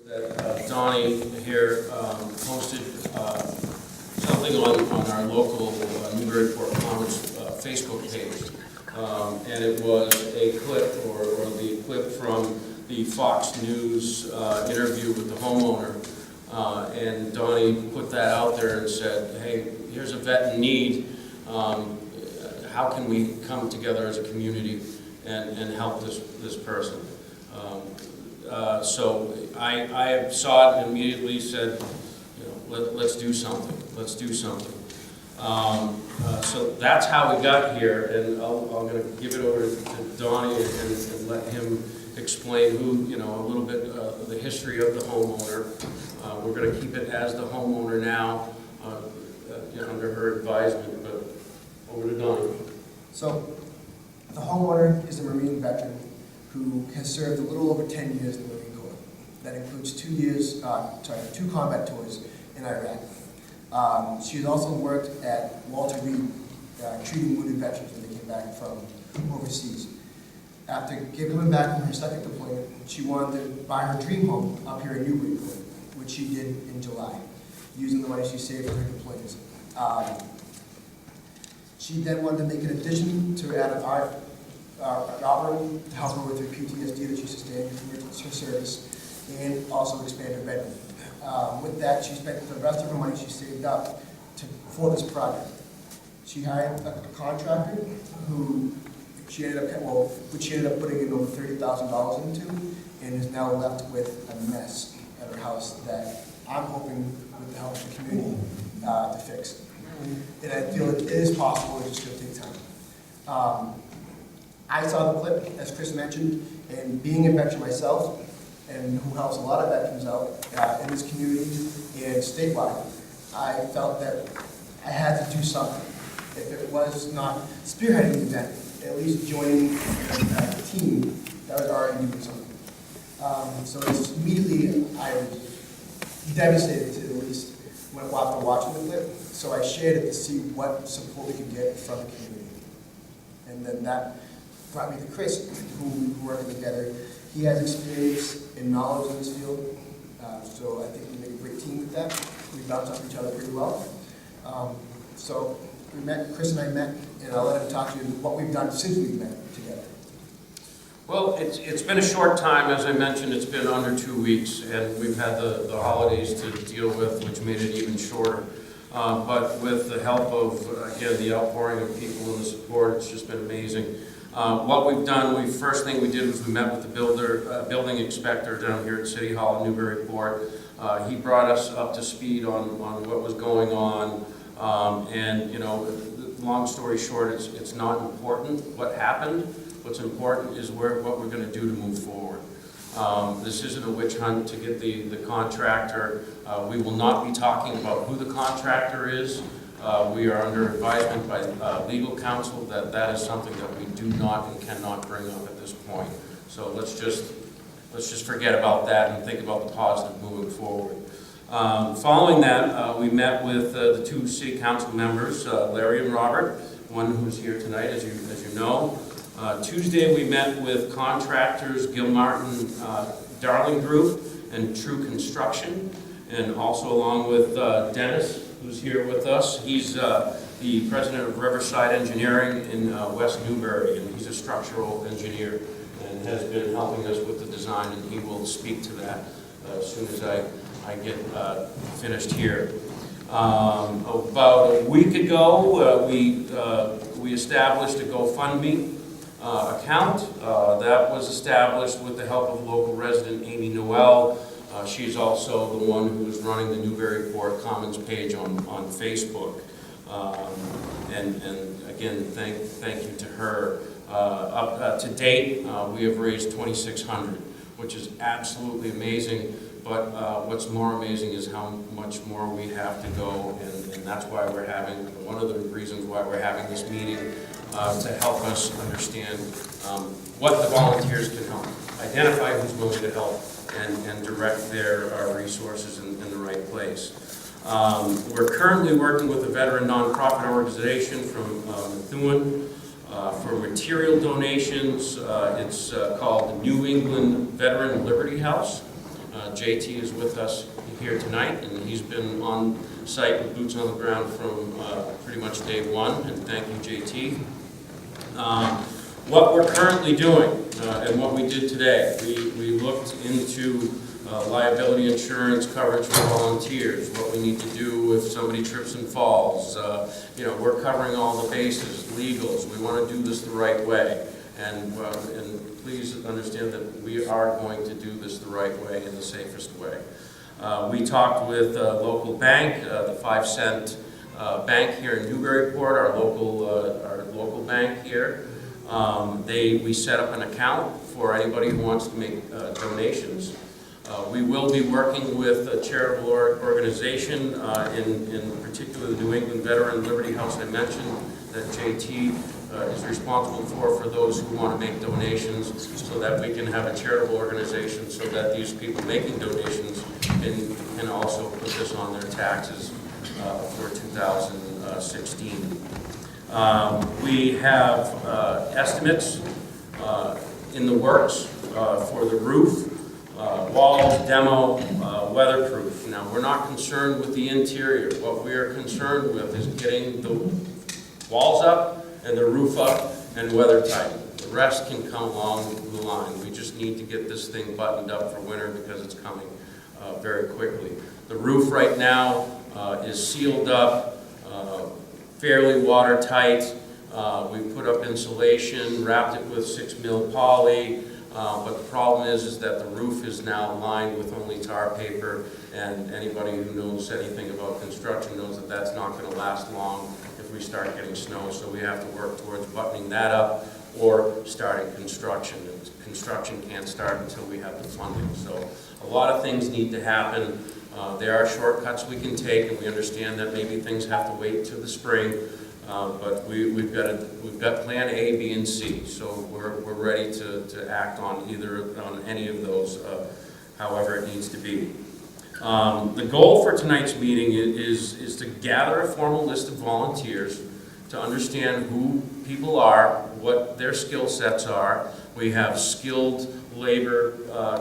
That Donnie here posted something on our local Newburyport Commons Facebook page. And it was a clip, or the clip from the Fox News interview with the homeowner. And Donnie put that out there and said, hey, here's a vet in need. How can we come together as a community and help this person? So I saw it and immediately said, you know, let's do something. Let's do something. So that's how we got here, and I'm going to give it over to Donnie and let him explain who, you know, a little bit the history of the homeowner. We're going to keep it as the homeowner now, under her advisement, but over to Donnie. So the homeowner is a Marine veteran who has served a little over 10 years in the Marine Corps. That includes 2 combat tours in Iraq. She has also worked at Walter Reed, treating wounded veterans when they came back from overseas. After coming back from her second deployment, she wanted to buy her dream home up here in Newburyport, which she did in July, using the money she saved for her deployments. She then wanted to make an addition to add an art room to help her with her PTSD that she sustained from her service, and also expand her bedroom. With that, she spent the rest of her money she saved up for this project. She hired a contractor who she ended up putting in over $30,000 into, and is now left with a mess at her house that I'm hoping, with the help of the community, to fix. And I feel it is possible, it's just going to take time. I saw the clip, as Chris mentioned, and being a veteran myself, and who helps a lot of veterans out in this community and statewide, I felt that I had to do something. If it was not spearheading the event, at least joining a team that was already doing something. So it's immediately, I was devastated to at least after watching the clip. So I shared it to see what support we could get from the community. And then that brought me to Chris, who we worked together. He has experience and knowledge in this field, so I think we make a great team with that. We bounce off each other pretty well. So we met, Chris and I met, and I'll let him talk to you what we've done since we've met together. Well, it's been a short time, as I mentioned. It's been under 2 weeks, and we've had the holidays to deal with, which made it even shorter. But with the help of, again, the outpouring of people and the support, it's just been amazing. What we've done, first thing we did was we met with the building inspector down here at City Hall in Newburyport. He brought us up to speed on what was going on, and, you know, long story short, it's not important what happened. What's important is what we're going to do to move forward. This isn't a witch hunt to get the contractor. We will not be talking about who the contractor is. We are under advisement by legal counsel that is something that we do not and cannot bring up at this point. So let's just forget about that and think about the positive moving forward. Following that, we met with the 2 city council members, Larry and Robert, one who's here tonight, as you know. Tuesday, we met with contractors Gilmartin Darling Group and True Construction, and also along with Dennis, who's here with us. He's the president of Riverside Engineering in West Newbury, and he's a structural engineer and has been helping us with the design, and he will speak to that as soon as I get finished here. About a week ago, we established a GoFundMe account. That was established with the help of local resident Amy Noel. She's also the one who is running the Newburyport Commons page on Facebook. And again, thank you to her. Up to date, we have raised $2,600, which is absolutely amazing. But what's more amazing is how much more we have to go, and that's why we're having, one of the reasons why we're having this meeting, to help us understand what the volunteers can help, identify who's willing to help, and direct their resources in the right place. We're currently working with a veteran nonprofit organization from Methuen for material donations. It's called the New England Veteran Liberty House. JT is with us here tonight, and he's been on site with boots on the ground from pretty much day one, and thank you, JT. What we're currently doing and what we did today, we looked into liability insurance coverage for volunteers, what we need to do if somebody trips and falls. We're covering all the bases, legals. We want to do this the right way. And please understand that we are going to do this the right way in the safest way. We talked with a local bank, the 5-cent bank here in Newburyport, our local bank here. We set up an account for anybody who wants to make donations. We will be working with a charitable organization, in particular the New England Veteran Liberty House I mentioned, that JT is responsible for those who want to make donations, so that we can have a charitable organization so that these people making donations can also put this on their taxes for 2016. We have estimates in the works for the roof, walls, demo, weatherproof. Now, we're not concerned with the interior. What we are concerned with is getting the walls up and the roof up and weather tight. The rest can come along the line. We just need to get this thing buttoned up for winter because it's coming very quickly. The roof right now is sealed up, fairly watertight. We put up insulation, wrapped it with 6 mil poly, but the problem is that the roof is now lined with only tar paper, and anybody who knows anything about construction knows that that's not going to last long if we start getting snow, so we have to work towards buttoning that up or starting construction. And construction can't start until we have the funding, so a lot of things need to happen. There are shortcuts we can take, and we understand that maybe things have to wait till the spring, but we've got plan A, B, and C, so we're ready to act on any of those, however it needs to be. The goal for tonight's meeting is to gather a formal list of volunteers to understand who people are, what their skill sets are. We have skilled labor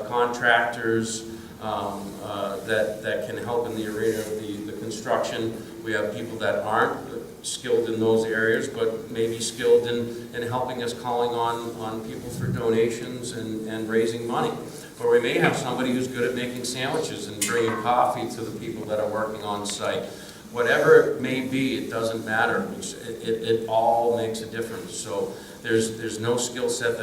contractors that can help in the arena of the construction. We have people that aren't skilled in those areas, but maybe skilled in helping us calling on people for donations and raising money. Or we may have somebody who's good at making sandwiches and bringing coffee to the people that are working on site. Whatever it may be, it doesn't matter. It all makes a difference. So there's no skill set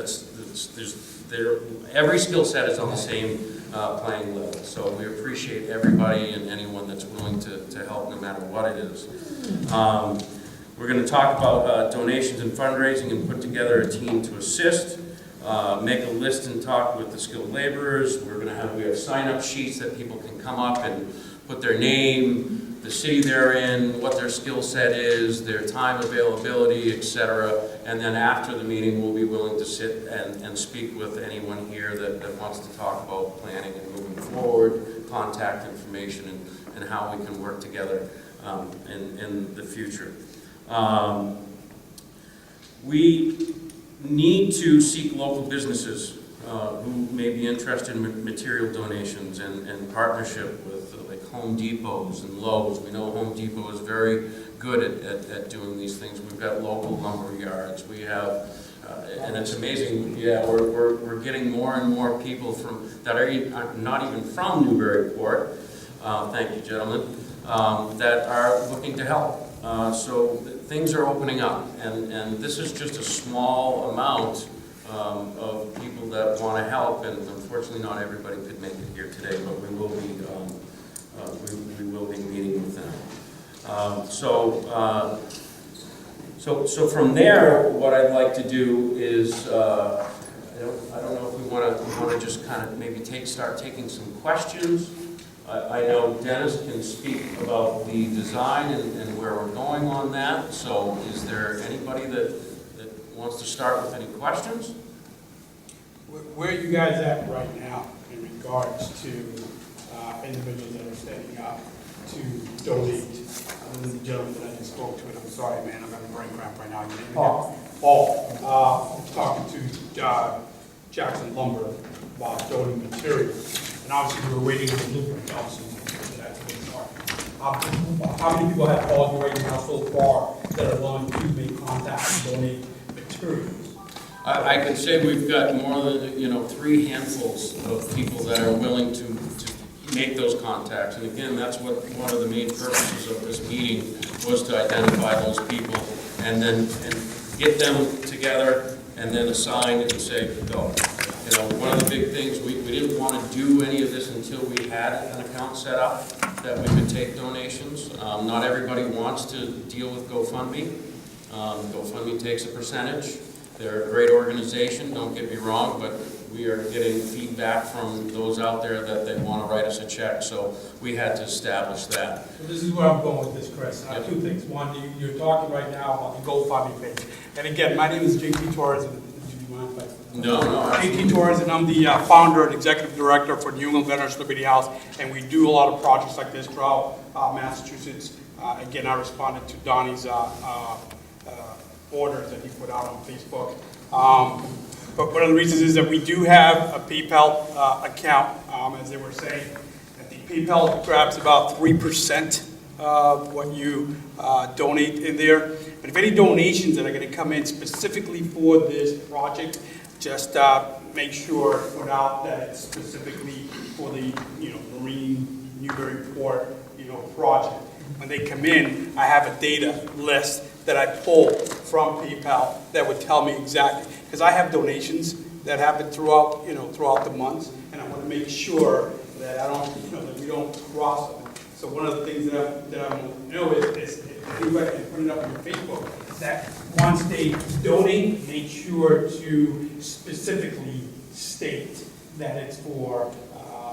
every skill set is on the same playing level. So we appreciate everybody and anyone that's willing to help, no matter what it is. We're going to talk about donations and fundraising and put together a team to assist. Make a list and talk with the skilled laborers. We have sign-up sheets that people can come up and put their name, the city they're in, what their skill set is, their time availability, etc. And then after the meeting, we'll be willing to sit and speak with anyone here that wants to talk about planning and moving forward, contact information, and how we can work together in the future. We need to seek local businesses who may be interested in material donations and partnership with like Home Depots and Lowe's. We know Home Depot is very good at doing these things. We've got local lumber yards. We have, and it's amazing. Yeah, we're getting more and more people that are not even from Newburyport. Thank you, gentlemen. That are looking to help. So things are opening up, and this is just a small amount of people that want to help, and unfortunately not everybody could make it here today, but we will be meeting with them. So from there, what I'd like to do is, I don't know if we want to just kind of maybe start taking some questions. I know Dennis can speak about the design and where we're going on that. So is there anybody that wants to start with any questions? Where are you guys at right now in regards to individuals that are standing up to donate? Other than the gentleman that I just spoke to, and I'm sorry, man, I'm having a brain cramp right now. Your name again? Paul. Talking to Jackson Lumber about donating materials. And obviously, we were waiting on the blueprint also. How many people have called you right now so far that are willing to make contact and donate materials? I can say we've got more than, 3 handfuls of people that are willing to make those contacts. And again, that's what one of the main purposes of this meeting was, to identify those people and get them together and then assign and say, go. One of the big things, we didn't want to do any of this until we had an account set up that we could take donations. Not everybody wants to deal with GoFundMe. GoFundMe takes a percentage. They're a great organization, don't get me wrong, but we are getting feedback from those out there that they want to write us a check, so we had to establish that. So this is where I'm going with this, Chris. Two things. One, you're talking right now about the GoFundMe page. And again, my name is JP Torres. Do you mind if I... No. JP Torres, and I'm the founder and executive director for New England Veterans Liberty House, and we do a lot of projects like this throughout Massachusetts. Again, I responded to Donnie's orders that he put out on Facebook. But one of the reasons is that we do have a PayPal account, as they were saying. I think PayPal grabs about 3% of what you donate in there. But if any donations that are going to come in specifically for this project, just make sure put out that it's specifically for the Marine Newburyport project. When they come in, I have a data list that I pull from PayPal that would tell me exactly, because I have donations that happen throughout the months, and I want to make sure that I don't that we don't cross them. So one of the things that I'm is if you guys can put it up on your Facebook, that once they donate, make sure to specifically state that it's for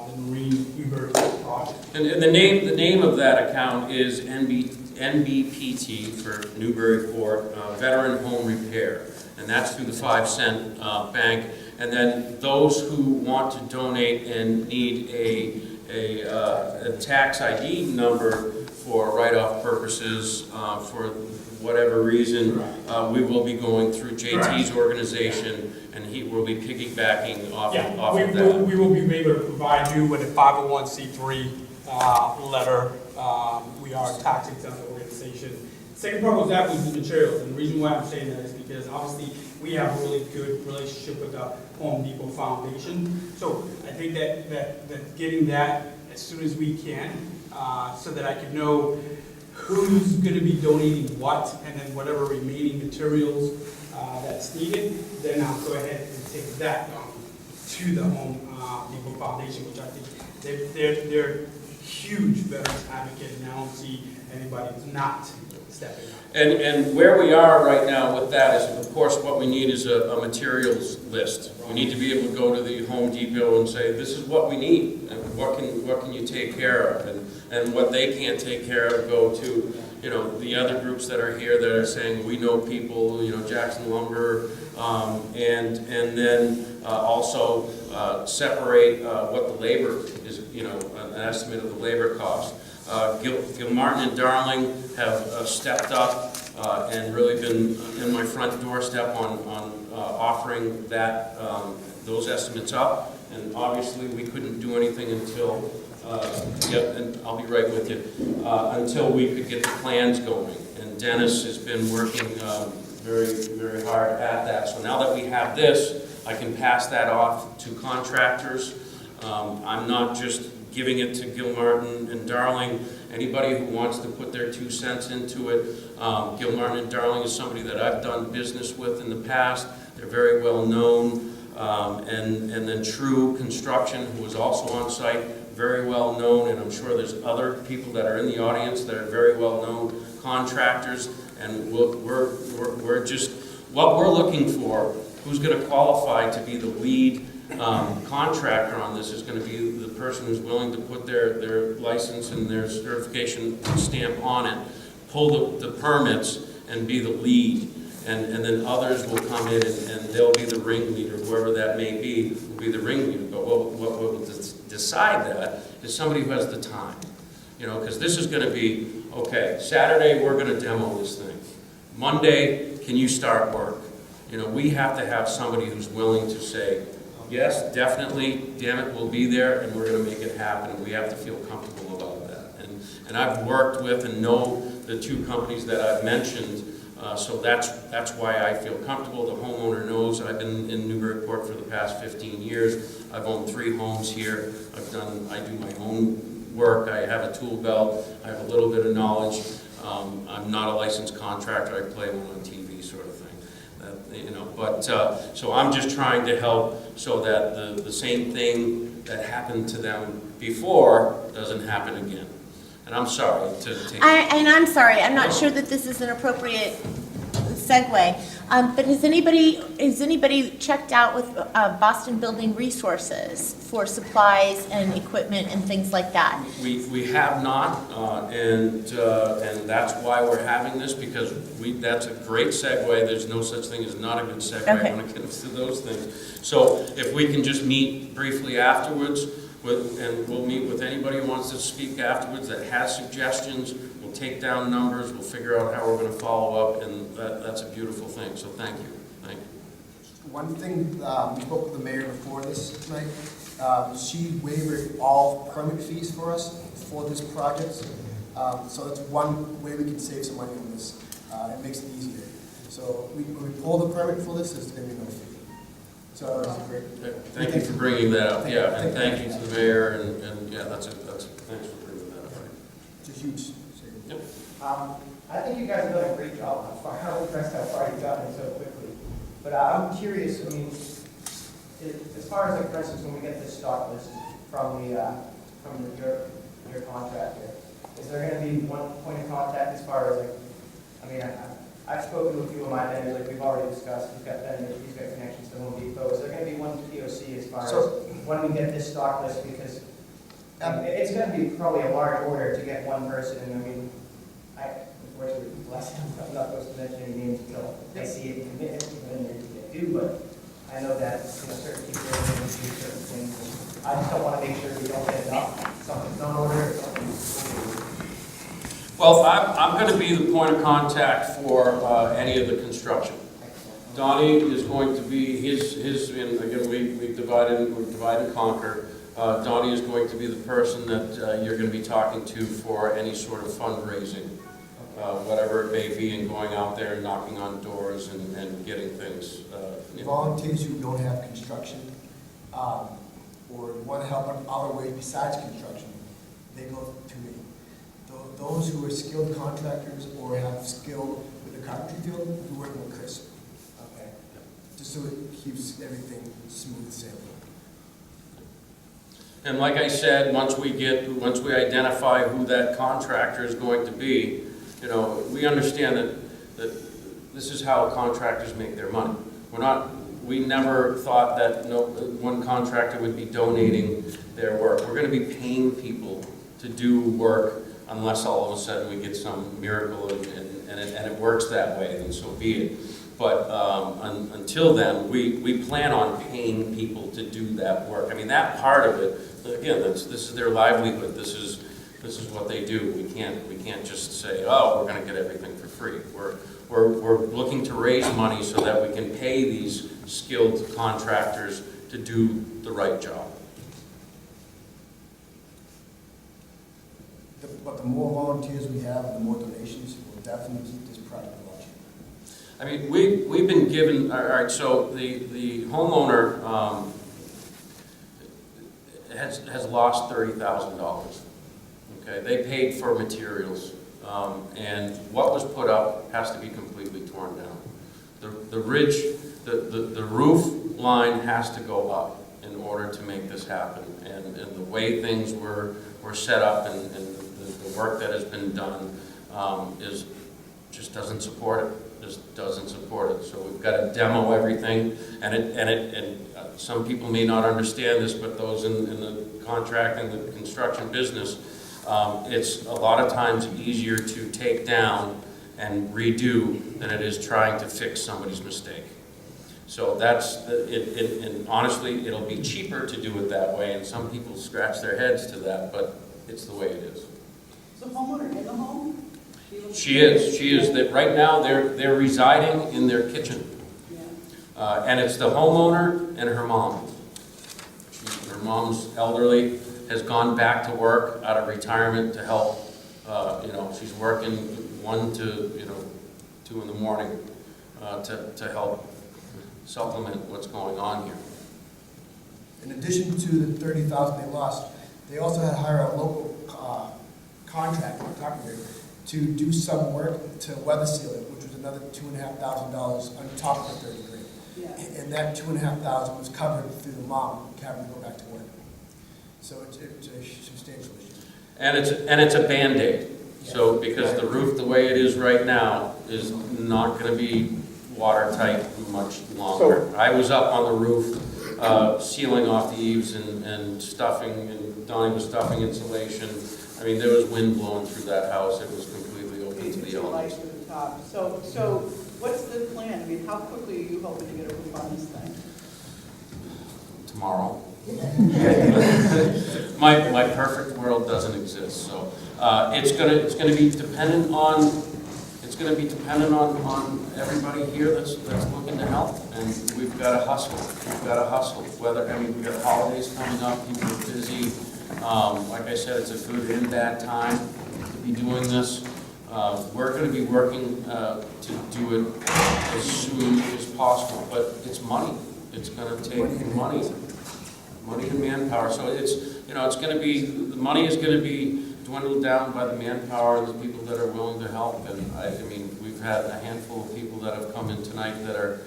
the Marine Newburyport project. And the name of that account is NBPT for Newburyport Veteran Home Repair, and that's through the 5-cent bank. And then those who want to donate and need a tax ID number for write-off purposes for whatever reason, we will be going through JT's organization, and he will be piggybacking off of that. We will be able to provide you with a 501c3 letter. We are a tax exempt organization. Second part was that was the materials, and the reason why I'm saying that is because obviously we have a really good relationship with the Home Depot Foundation. So I think that getting that as soon as we can, so that I can know who's going to be donating what, and then whatever remaining materials that's needed, then I'll go ahead and take that to the Home Depot Foundation, which I think they're huge veterans advocate, and I don't see anybody who's not stepping up. And where we are right now with that is, of course, what we need is a materials list. We need to be able to go to the Home Depot and say, this is what we need, and what can you take care of, and what they can't take care of, go to the other groups that are here that are saying, we know people, Jackson Lumber, and then also separate what the labor is, an estimate of the labor cost. Gilmartin and Darling have stepped up and really been in my front doorstep on offering that those estimates up. And obviously, we couldn't do anything until, and I'll be right with you, until we could get the plans going. And Dennis has been working very, very hard at that. So now that we have this, I can pass that off to contractors. I'm not just giving it to Gilmartin and Darling. Anybody who wants to put their 2 cents into it, Gilmartin and Darling is somebody that I've done business with in the past. They're very well known. And then True Construction, who was also on site, very well known, and I'm sure there's other people that are in the audience that are very well known contractors, and we're just, what we're looking for, who's going to qualify to be the lead contractor on this is going to be the person who's willing to put their license and their certification stamp on it, pull the permits, and be the lead. And then others will come in and they'll be the ringleader, whoever that may be, will be the ringleader. But what will decide that is somebody who has the time. Because this is going to be, okay, Saturday we're going to demo this thing. Monday, can you start work? We have to have somebody who's willing to say, yes, definitely, damn it, we'll be there, and we're gonna make it happen. We have to feel comfortable about that. And I've worked with and know the two companies that I've mentioned, so that's why I feel comfortable. The homeowner knows I've been in Newburyport for the past 15 years. I've owned 3 homes here. I do my own work. I have a tool belt. I have a little bit of knowledge. I'm not a licensed contractor. I play one on TV sort of thing. So I'm just trying to help so that the same thing that happened to them before doesn't happen again. And I'm sorry to take... I'm sorry, I'm not sure that this is an appropriate segue, but has anybody checked out with Boston Building Resources for supplies and equipment and things like that? We have not, and that's why we're having this, because that's a great segue. There's no such thing as not a good segue when it comes to those things. So if we can just meet briefly afterwards, and we'll meet with anybody who wants to speak afterwards that has suggestions. We'll take down numbers. We'll figure out how we're going to follow up, and that's a beautiful thing. So thank you. Thank you. One thing, we spoke with the mayor before this tonight. She waived all permit fees for us for this project. So that's one way we can save some money on this. It makes it easier. So when we pull the permit for this, there's going to be no fee. So it's a great. Thank you for bringing that up. Yeah, and thank you to the mayor, and yeah, that's thanks for bringing that up. It's a huge savings. Yep. I think you guys have done a great job. I'm impressed how far you've gotten so quickly. But I'm curious, I mean, as far as, like, for instance, when we get this stock list from your contractor, is there going to be one point of contact as far as, like, I mean, I've spoken to a few of my vendors, like we've already discussed, we've got vendors, he's got connections to Home Depot. Is there going to be one POC as far as when we get this stock list? Because it's going to be probably a large order to get one person, and I mean, unfortunately, I'm not supposed to mention any names until I see it commit, and they do, but I know that, certain people are going to do certain things. I just don't want to make sure we don't get it up, something's on order, or something's... Well, I'm going to be the point of contact for any of the construction. Donnie is going to be and again, we divide and conquer. Donnie is going to be the person that you're going to be talking to for any sort of fundraising, whatever it may be, and going out there and knocking on doors and getting things. Volunteers who don't have construction or want to help in other ways besides construction, they go to me. Those who are skilled contractors or have skill with the carpentry field, we work with Chris. Okay. Just so it keeps everything smooth sailing. And like I said, once we identify who that contractor is going to be, we understand that this is how contractors make their money. We never thought that one contractor would be donating their work. We're going to be paying people to do work unless all of a sudden we get some miracle and it works that way, then so be it. But until then, we plan on paying people to do that work. I mean, that part of it, again, this is their livelihood. This is what they do. We can't just say, oh, we're going to get everything for free. We're looking to raise money so that we can pay these skilled contractors to do the right job. But the more volunteers we have, the more donations, we'll definitely keep this project launching. I mean, we've been given, all right, so the homeowner has lost $30,000. Okay, they paid for materials, and what was put up has to be completely torn down. The ridge, the roof line has to go up in order to make this happen, and the way things were set up and the work that has been done just doesn't support it. Just doesn't support it. So we've got to demo everything, and some people may not understand this, but those in the contract and the construction business, it's a lot of times easier to take down and redo than it is trying to fix somebody's mistake. So and honestly, it'll be cheaper to do it that way, and some people scratch their heads to that, but it's the way it is. So homeowner in the home? She is. That right now they're residing in their kitchen, Yeah. and it's the homeowner and her mom. mom's elderly, has gone back to work out of retirement to help. She's working 1 to 2 in the morning to help supplement what's going on here. In addition to the 30,000 they lost, they also had to hire a local contractor, carpenter, to do some work to weather seal it, which was another $2,500 on top of the 30 grand. Yeah. And that $2,500 was covered through the mom having to go back to work. So it's a substantial issue. And it's a Band-Aid. So because the roof, the way it is right now, is not going to be watertight much longer. I was up on the roof sealing off the eaves and stuffing, and Donnie was stuffing insulation. I mean, there was wind blowing through that house. It was completely open to the Too light elements. to the top. So what's the plan? I mean, how quickly are you hoping to get a roof on this thing? Tomorrow. My perfect world doesn't exist, so it's gonna be dependent on everybody here that's looking to help, and we've got to hustle. We've got holidays coming up, people are busy. Like I said, it's a good and bad time to be doing this. We're going to be working to do it as soon as possible, but it's money. It's going to take money and manpower. So it's going to be, the money is going to be dwindled down by the manpower and the people that are willing to help. And I mean, we've had a handful of people that have come in tonight that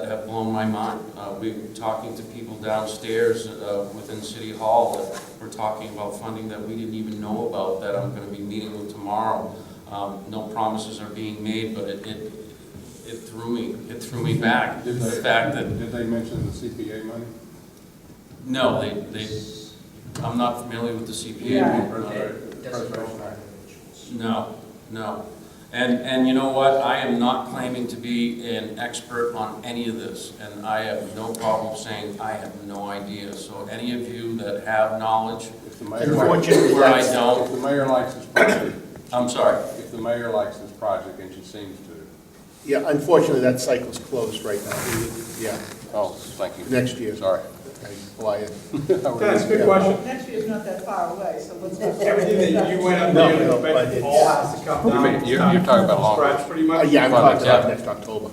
have blown my mind. We're talking to people downstairs within City Hall that we're talking about funding that we didn't even know about, that I'm going to be meeting with tomorrow. No promises are being made, but it threw me back. Did they mention the CPA money? No, I'm not familiar with the CPA. Yeah. No. And you know what? I am not claiming to be an expert on any of this, and I have no problem saying I have no idea. So any of you that have knowledge, If the mayor where likes, I if don't, the mayor likes this project, I'm sorry. if the mayor likes this project, and she seems to. Yeah, unfortunately, that cycle's closed right now. Yeah, Oh, thank you. next year. Sorry. Quiet. That's a good question. Next year's not that far away, so what's the... Everything that you went up No, there no, and but expected it's- all has to come You down. mean, you're talking about longer. Scratch pretty much? Yeah, I'm talking Yeah. about next October,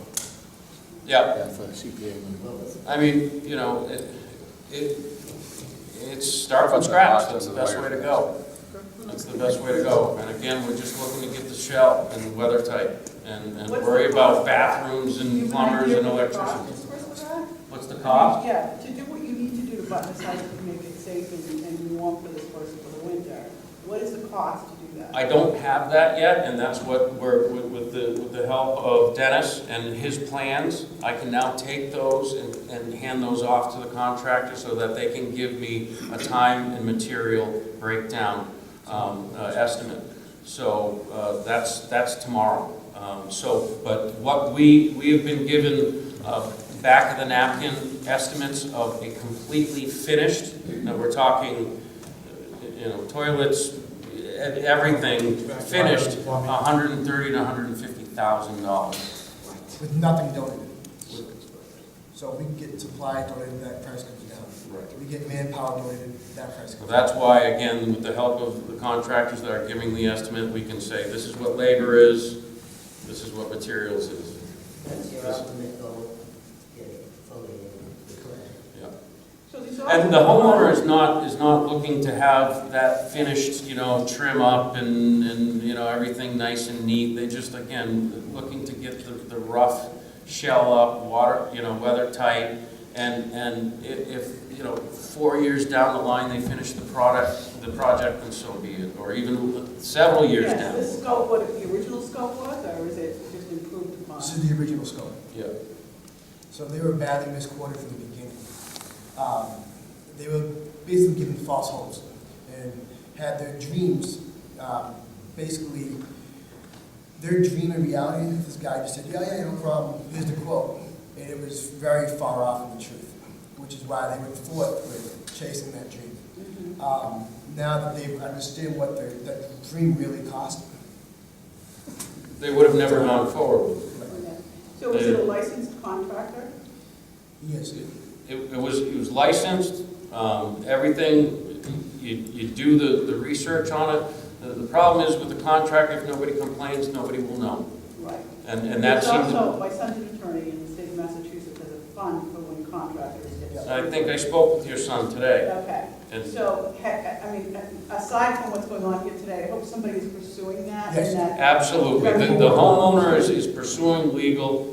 Yeah. yeah, for the CPA money. I mean, it's start from scratch. That's the best way to go. That's the best way to go. And again, we're just looking to get the shell and weather tight and What's worry the about cost? bathrooms Do you and have an plumbers idea and what the cost electricians. is for that? What's the cost? Yeah, to do what you need to do to button this house to make it safe and warm for this person for the winter. What is the cost to do that? I don't have that yet, and that's what we're, with the help of Dennis and his plans, I can now take those and hand those off to the contractor so that they can give me a time and material breakdown estimate. So that's tomorrow. But what we have been given back of the napkin estimates of a completely finished, we're talking, toilets, everything finished, $130,000 to $150,000. With nothing donated. So we get supply donated, that price comes down. Right. We get manpower donated, that price So comes down. that's why, again, with the help of the contractors that are giving the estimate, we can say, this is what labor is, this is what materials is. That's your ultimate goal, get it fully declared. Yeah. So these And the homeowner is not looking to have that finished, trim up and everything nice and neat. They just, again, looking to get the rough shell up, water, weather tight. And if 4 years down the line, they finish the project, then so be it. Or even several years Yes, down. the scope, what the original scope was, or is it just improved upon? This is the original scope. Yeah. So they were badly misquoted from the beginning. They were basically given false hopes and had their dreams, basically, their dream and reality, this guy just said, yeah, no problem, here's the quote. And it was very far off from the truth, which is why they went forth with chasing that dream. Now that they understand what that dream really cost, They would have never gone forward. So is it a licensed contractor? yes, It was licensed, Everything, you do the research on it. The problem is with the contract, if nobody complains, nobody will know. Right. And that It's seems, also, my son's an attorney in the state of Massachusetts has a fund for when contractors get. I think I spoke with your son today. Okay, And so, I mean, aside from what's going on here today, I hope somebody is pursuing that Yes. and that. absolutely, the homeowner is pursuing legal,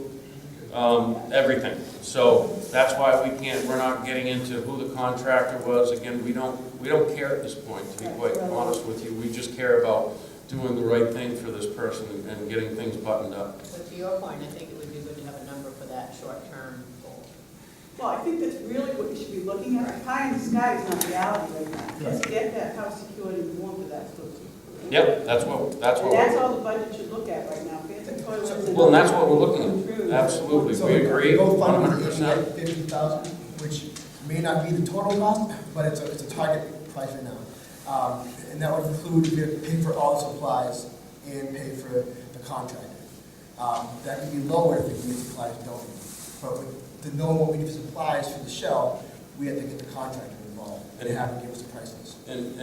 everything. So that's why we're not getting into who the contractor was. Again, we don't care at this point, to be quite honest with you. We just care about doing the right thing for this person and getting things buttoned up. But to your point, I think it would be good to have a number for that short-term goal. Well, I think that's really what you should be looking at. Pie in the sky is not reality right now. Let's get that house secured and warm for that. Yep, that's And what, that's all the budget should look at right now. Fancy toilets and. well, and that's what we're looking at. Absolutely, So we agree, the GoFundMe 100%. is 50,000, which may not be the total cost, but it's a target price right now. And that would include, we have to pay for all the supplies and pay for the contractor. That could be lower if the supplies don't. But to know what we need for supplies for the shell, we have to get the contractor involved and have him give us the prices. And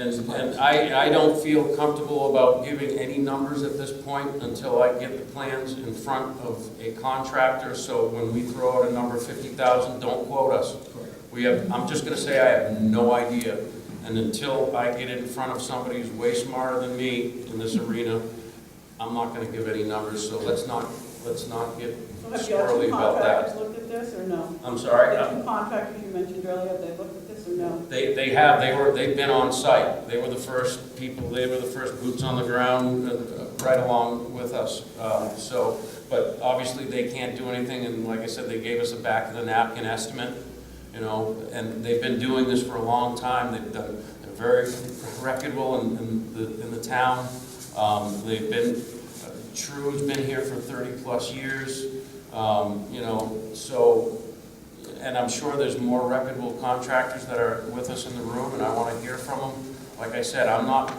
I don't feel comfortable about giving any numbers at this point until I get the plans in front of a contractor. So when we throw out a number 50,000, don't quote us. I'm just gonna say I have no idea. And until I get in front of somebody who's way smarter than me in this arena, I'm not gonna give any numbers. So let's not get So have squirrely the about contractors that. looked at this or no? I'm sorry? The two contractors you mentioned earlier, have they looked at this or no? They've been on site. They were the first people, they were the first boots on the ground, right along with us. But obviously they can't do anything, and like I said, they gave us a back of the napkin estimate, and they've been doing this for a long time. They're very reputable in the town. True's been here for 30+ years, and I'm sure there's more reputable contractors that are with us in the room, and I want to hear from them. Like I said, I'm not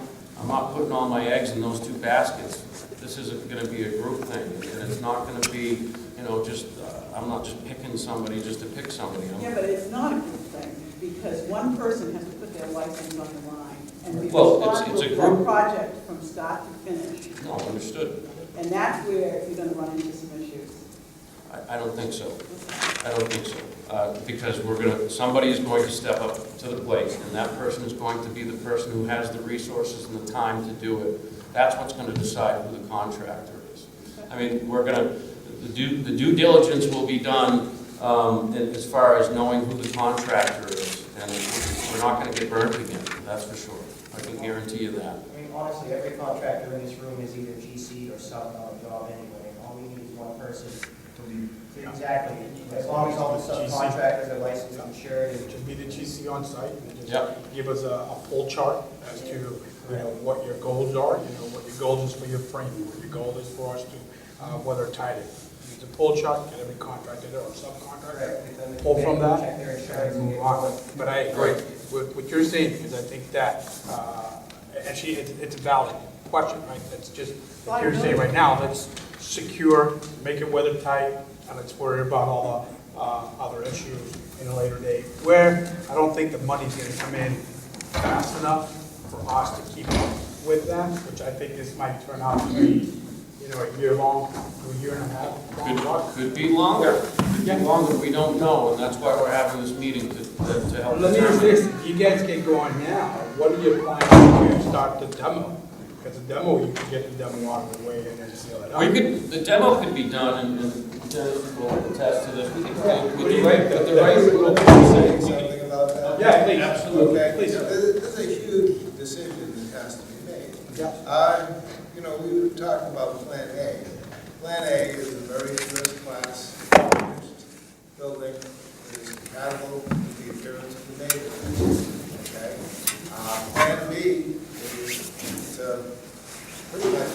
putting all my eggs in those two baskets. This isn't going to be a group thing, and it's not going to be, I'm not just picking somebody just to pick somebody. Yeah, but it's not a good thing, because one person has to put their license on the line and be Well, it's responsible a for a group. project from start to finish. No, understood. And that's where you're gonna run into some issues. I don't think so. I don't think so. Because somebody is going to step up to the plate, and that person is going to be the person who has the resources and the time to do it. That's what's going to decide who the contractor is. I mean, the due diligence will be done as far as knowing who the contractor is, and we're not going to get burnt again, that's for sure. I can guarantee you that. I mean, honestly, every contractor in this room is either GC'd or subbed on a job anyway. All we need is one person to lead. Exactly. As long as all the subcontractors are licensed, insured, and Just be the GC on site and just Yep. give us a full chart as to, what your goals are, what your goals is for your frame, what your goal is for us to, whether tie it. It's a full chart, get every contractor or subcontractor, pull from that, check their insurance and and move get on. But I agree with what you're saying, because I think that, actually, it's a valid question, right? It's just, like you're saying right now, let's secure, make it weather tight, and let's worry about all the other issues in a later date. Where I don't think the money's gonna come in fast enough for us to keep up with that, which I think this might turn out to be, a year long, to a year and a half. long project. Could be longer. Could be longer, we don't know, and that's why we're having this meeting to help Let me ask determine. this, if you guys get going now, what are your plans to start the demo? Because the demo, you can get the demo out of the way and then seal it up. The demo could be done, and Dennis will attest to this. We could, What do with you the right, think? with the right. we could- Something about that? Yeah, please. Absolutely. Okay, Please. there's a huge decision that has to be made. Yeah. We were talking about Plan A. Plan A is a very first-class building that is compatible with the appearance of the neighborhood. Okay? Plan B is to pretty much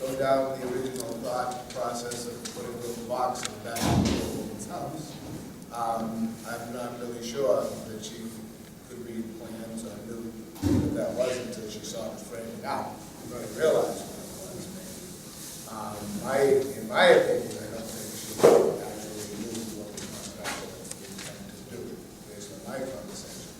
go down the original thought process of putting a little box in the back of the woman's house. I'm not really sure that she could read plans or knew what that was until she saw it framing out. You really realize what it was. In my opinion, I don't think she actually knew what the contractor was intending to do, based on my conversation.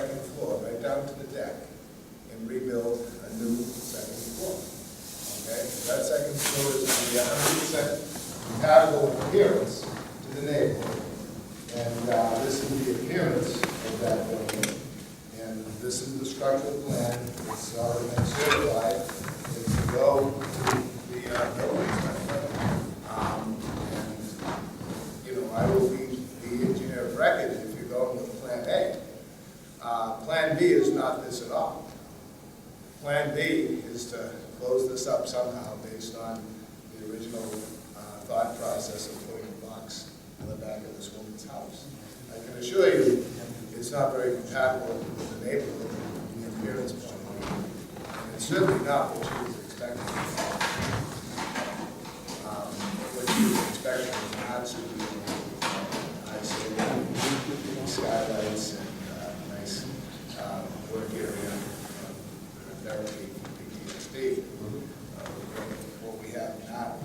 second floor, right down to the deck, and rebuild a new second floor. Okay? That second floor is going to be 100% compatible in appearance to the neighborhood. And this is the appearance of that building. And this is the structural plan. It's already been certified. It's to go to the building inspector. And, you know, I will be the engineer of record if you're going with Plan A. Plan B is not this at all. Plan B is to close this up somehow based on the original thought process of putting a box in the back of this woman's house. I can assure you, it's not very compatible with the neighborhood in the appearance point of view. And it's certainly not what she was expecting. What she was expecting was an art studio, nice skylights and nice work area, therapy, PTSD. What we have now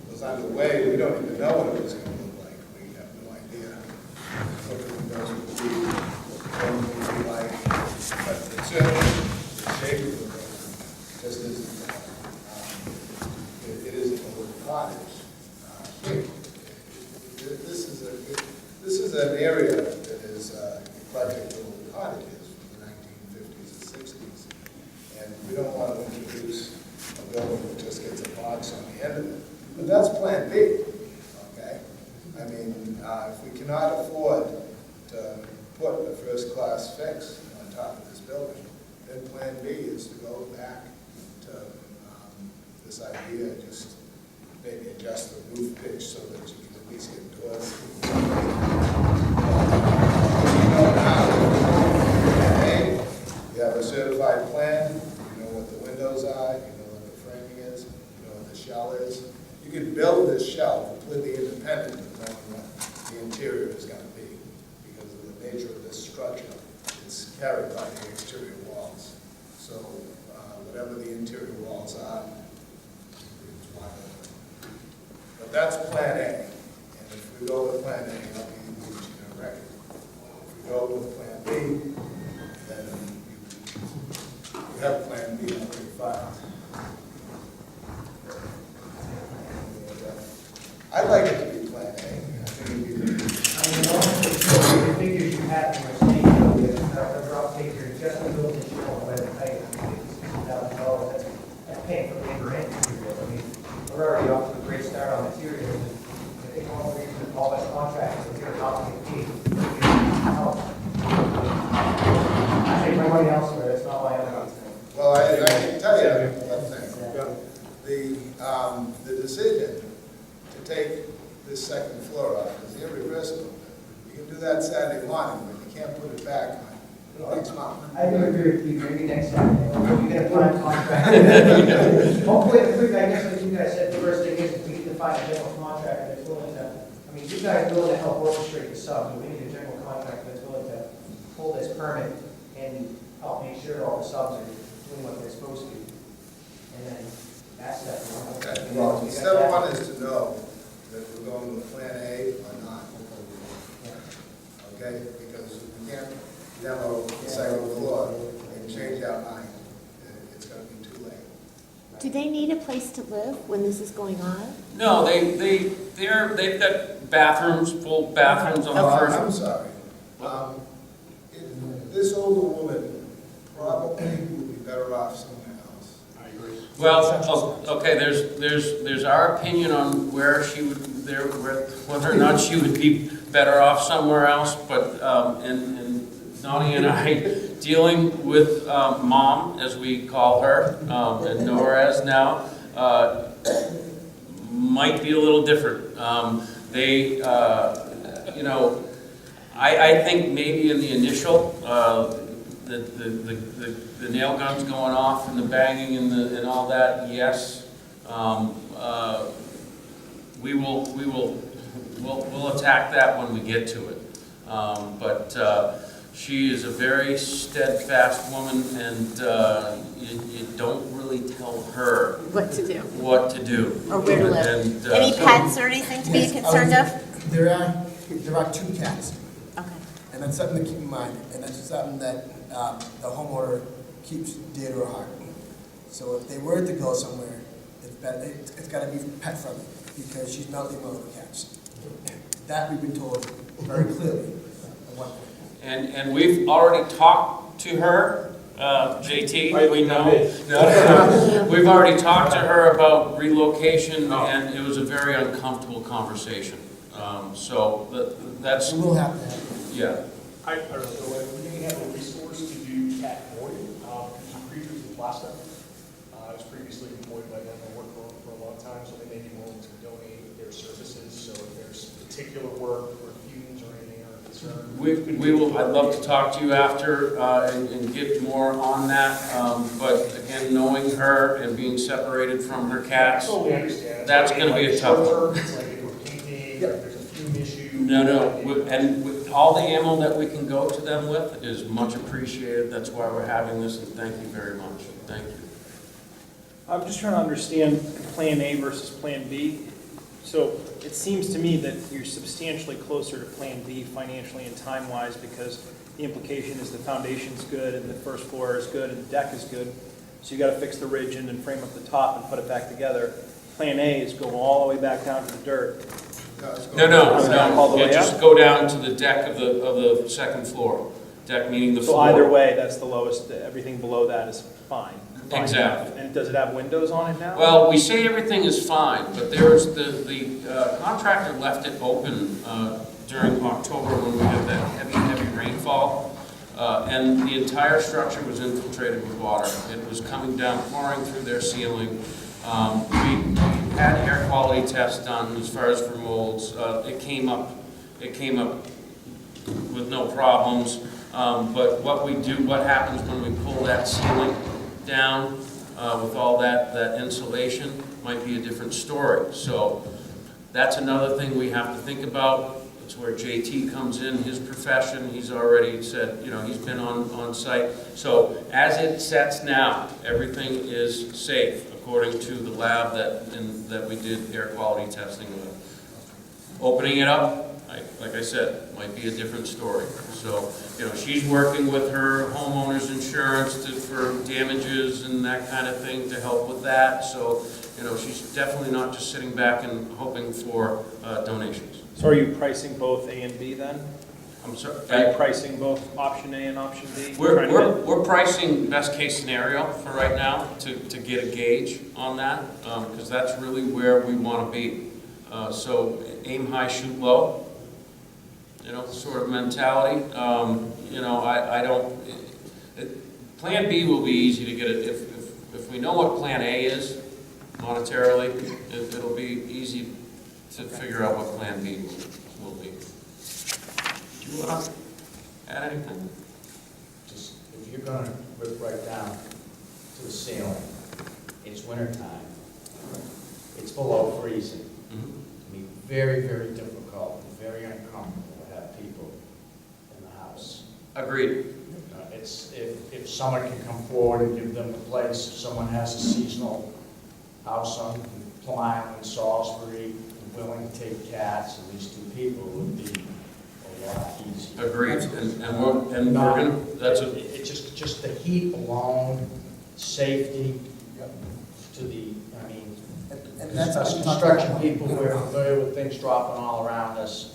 was underway. We don't even know what it was going to look like. We have no idea what the windows would be, what the room would be like. But it's certainly the shape of the building, just as it is a little cottage shape. This is an area that is eclectic little cottages from the 1950s and 60s. And we don't want to introduce a building that just gets a box on the end of it. But that's Plan B, okay? I mean, if we cannot afford to put a first-class fix on top of this building, then Plan B is to go back to this idea, just maybe adjust the roof pitch so that you can at least get doors. Hey, you have a certified plan, you know what the windows are, you know what the framing is, you know what the shell is. You can build this shell completely independent of knowing what the interior is going to be because of the nature of this structure. It's carried by the exterior walls. So whatever the interior walls are, it's wide open. But that's Plan A. And if we go with Plan A, I'll be the engineer record. If we go with Plan B, then you have Plan B already filed. I'd like it to be Plan A. I think it'd be the The figures you have in your statement, the drop figure, just the building show, but $50,000, that's paying for labor and materials. I mean, we're already off to a great start on materials. And I think one of the reasons all that contract is here not to get paid. I take my money elsewhere, it's not my own. Well, I can tell you one thing. The decision to take this second floor off is irreversible. You can do that Saturday morning, but you can't put it back on next month. I do agree with you, maybe next Saturday, we'll get a prime contract. Hopefully, I guess like you guys said, the first thing is we need to find a general contractor that's willing to, I mean, you guys are willing to help orchestrate the sub, but we need a general contractor that's willing to hold this permit and help make sure all the subs are doing what they're supposed to. And then that's that. Okay. Well, step one is to know that we're going with Plan A or not. Okay? Because we can't demo the second floor and change our mind. It's going to be too late. Do they need a place to live when this is going on? No, they've got bathrooms, full bathrooms on the first. I'm sorry. This older woman probably would be better off somewhere else. I agree. Well, okay, there's our opinion on where she would, whether or not she would be better off somewhere else, but, and Donnie and I, dealing with Mom, as we call her, and know her as now, might be a little different. You know, I think maybe in the initial, the nail guns going off and the banging and all that, yes. We'll attack that when we get to it. But she is a very steadfast woman, and you don't really tell her What to do? what to do. Or where to live? And, Any pets or anything to be Yes, concerned of? There are two cats, Okay. and And that's something to keep in mind, and that's something that the homeowner keeps dear to her heart. So if they were to go somewhere, it's got to be pet friendly, because she's not leaving with cats. That we've been told very clearly at one point. And we've already talked to her, JT, we know. We've already talked to her about relocation, and it was a very uncomfortable conversation. So that's, We will have to have it. yeah. I don't know, we didn't have a resource to do cat void, because the creatures in Plaster. I was previously employed by them, I worked for a long time, so they may be willing to donate their services, so if there's particular work or fumes or anything or concern. We will, I'd love to talk to you after and get more on that, but again, knowing her and being separated from her I cats, totally understand. that's gonna be a tough one. It's like if we're painting, or if there's a fume issue. No, and with all the ammo that we can go to them with is much appreciated. That's why we're having this, and thank you very much. Thank you. I'm just trying to understand Plan A versus Plan B. So it seems to me that you're substantially closer to Plan B financially and time-wise, because the implication is the foundation's good and the first floor is good and the deck is good. So you got to fix the ridge and then frame up the top and put it back together. Plan A is go all the way back down to the dirt. No. Yeah, just go down to the deck of the second floor. Deck meaning the So floor. either way, that's the lowest, everything below that is fine. Exactly. And does it have windows on it now? Well, we say everything is fine, but there's the contractor left it open during October when we had that heavy rainfall, and the entire structure was infiltrated with water. It was coming down, pouring through their ceiling. We had air quality tests done as far as for molds. It came up with no problems. But what happens when we pull that ceiling down with all that insulation might be a different story. So that's another thing we have to think about. It's where JT comes in, his profession. He's already said, he's been on site. So as it sets now, everything is safe according to the lab that we did air quality testing with. Opening it up, like I said, might be a different story. So, she's working with her homeowner's insurance for damages and that kind of thing to help with that. So, she's definitely not just sitting back and hoping for donations. So are you pricing both A and B then? I'm sorry. Are you pricing both option A and option B? We're pricing best case scenario for right now to get a gauge on that, because that's really where we want to be. So aim high, shoot low. Sort of mentality. I don't. Plan B will be easy to get it if we know what Plan A is monetarily. It'll be easy to figure out what Plan B will be. Do you want to add anything? Just, if you're gonna rip right down to the ceiling, it's winter time, it's below freezing. It's gonna be very, very difficult and very uncomfortable to have people in the house. Agreed. It's, if someone can come forward and give them the place, if someone has a seasonal house on Plymouth and Salisbury, and willing to take cats, at least 2 people, would be a lot easier. Agreed. And we're gonna. It's just the heat alone, safety to the. And that's us construction people, we're familiar with things dropping all around us.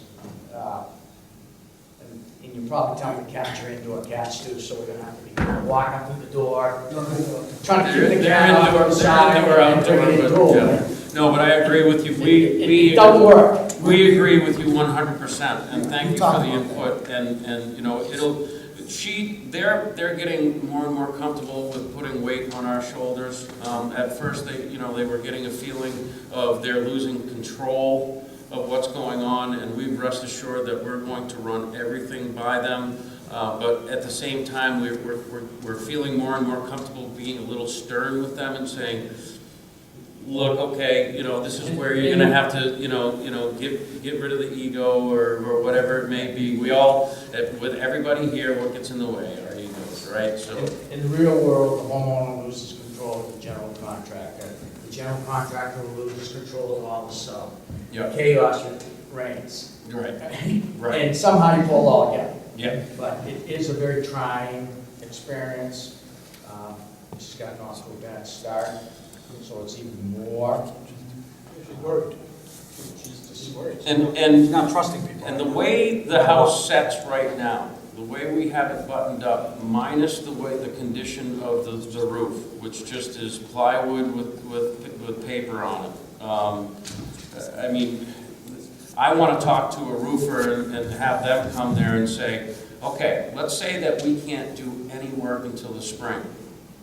And you're probably telling the cats you're indoor cats too, so we're gonna have to be walking through the door, trying to keep the cat off the side and bring it indoor. No, but I agree with you. It doesn't work. We agree with you 100%, and thank you for the input. And they're getting more and more comfortable with putting weight on our shoulders. At first, they were getting a feeling of they're losing control of what's going on, and we rest assured that we're going to run everything by them. But at the same time, we're feeling more and more comfortable being a little stern with them and saying, look, okay, this is where you're going to have to, get rid of the ego or whatever it may be. We all, with everybody here, what gets in the way? Our egos, right? So in the real world, the homeowner loses control of the general contractor. The general contractor loses control of all the sub. Yep. Chaos reigns. Right. And somehow you pull it all together. Yeah. But it is a very trying experience. She's gotten off to a bad start, so it's even more. She's worried. She's worried. And She's not trusting people. And the way the house sets right now, the way we have it buttoned up, minus the way, the condition of the roof, which just is plywood with paper on it. I mean, I want to talk to a roofer and have them come there and say, okay, let's say that we can't do any work until the spring.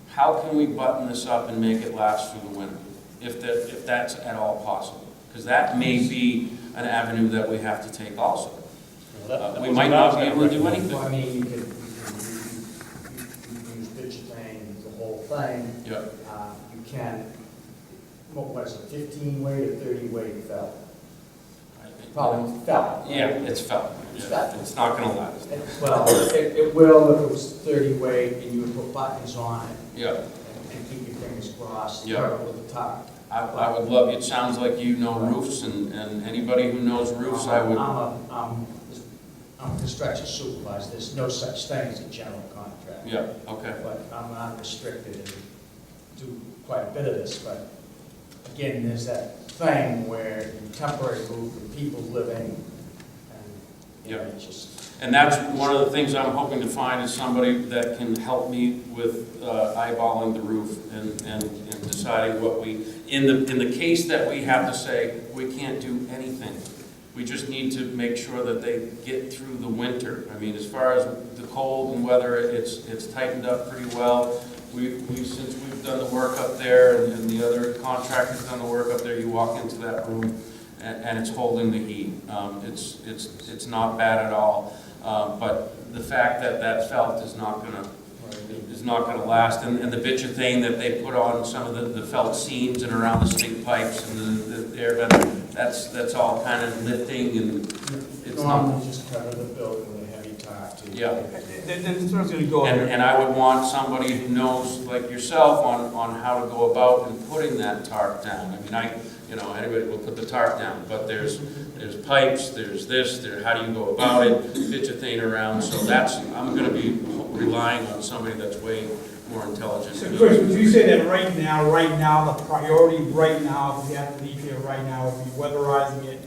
How can we button this up and make it last through the winter, if that's at all possible? Because that may be an avenue that we have to take also. We might not be able to do anything. Well, I mean, you could use pitch thing, the whole thing. Yeah. You can, what was it, 15-weight or 30-weight felt? Probably felt. Yeah, it's felt. Yeah, it's not going to last. Well, it will if it was 30-weight and you would put buttons on it. Yeah. And keep your fingers crossed. Yeah. With the top. I would love, it sounds like you know roofs, and anybody who knows roofs, I would. I'm a construction supervisor. There's no such thing as a general contractor. Yeah, okay. But I'm not restricted and do quite a bit of this, but again, there's that thing where you temporary roof and people live in, and you know, it's just. And that's one of the things I'm hoping to find is somebody that can help me with eyeballing the roof and deciding what we, in the case that we have to say, we can't do anything. We just need to make sure that they get through the winter. I mean, as far as the cold and weather, it's tightened up pretty well. Since we've done the work up there and the other contractors done the work up there, you walk into that room and it's holding the heat. It's not bad at all. But the fact that that felt is not gonna last, and the bitumen that they put on some of the felt seams and around the stink pipes and the air vent, that's all kind of lifting, and it's not. Just cover the building with a heavy top. Yeah. Then this one's gonna go. And I would want somebody who knows, like yourself, on how to go about and putting that tarp down. I mean, anybody will put the tarp down, but there's pipes, there's this, how do you go about it, bitumen around, so I'm gonna be relying on somebody that's way more intelligent. So Chris, would you say that right now, the priority right now, if we have to leave here right now, would be weatherizing it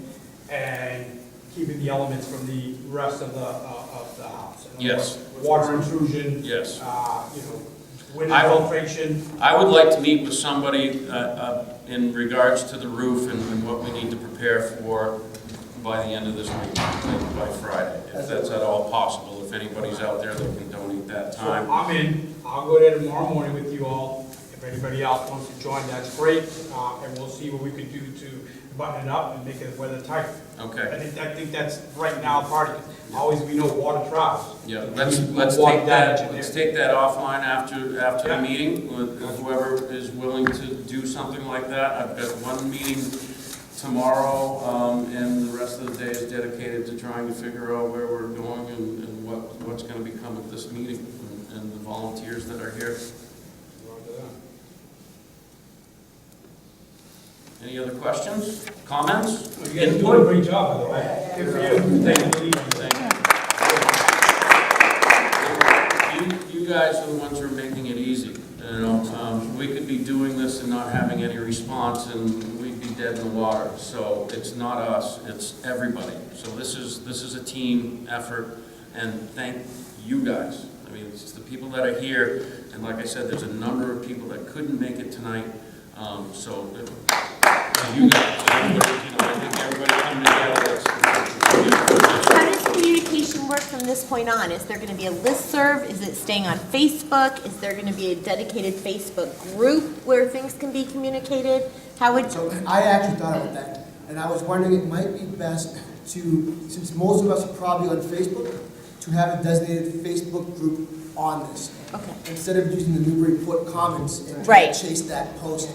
and keeping the elements from the rest of the house? In other Yes. words, water intrusion. Yes. Wind infiltration. I would like to meet with somebody in regards to the roof and what we need to prepare for by the end of this week, by Friday, if that's at all possible. If anybody's out there that can donate that time. So I'm in. I'll go there tomorrow morning with you all. If anybody else wants to join, that's great. And we'll see what we can do to button it up and make it weather tight. Okay. I think that's right now part of it. Always we know water travels. Yeah, let's take that offline after the meeting with whoever is willing to do something like that. I've got one meeting tomorrow, and the rest of the day is dedicated to trying to figure out where we're going and what's going to become of this meeting and the volunteers that are here. Any other questions, comments? You guys are doing a great job, by the way. Good for you. Thank you. You guys are the ones who are making it easy. We could be doing this and not having any response, and we'd be dead in the water. So it's not us; it's everybody. So this is a team effort, and thank you guys. I mean, it's the people that are here, and like I said, there's a number of people that couldn't make it tonight. So you guys, I think everybody coming together. How does communication work from this point on? Is there going to be a listserv? Is it staying on Facebook? Is there going to be a dedicated Facebook group where things can be communicated? How would So I actually thought about that, and I was wondering it might be best to, since most of us are probably on Facebook, to have a designated Facebook group on this. Okay. Instead of using the Newburyport comments and Right. chase that post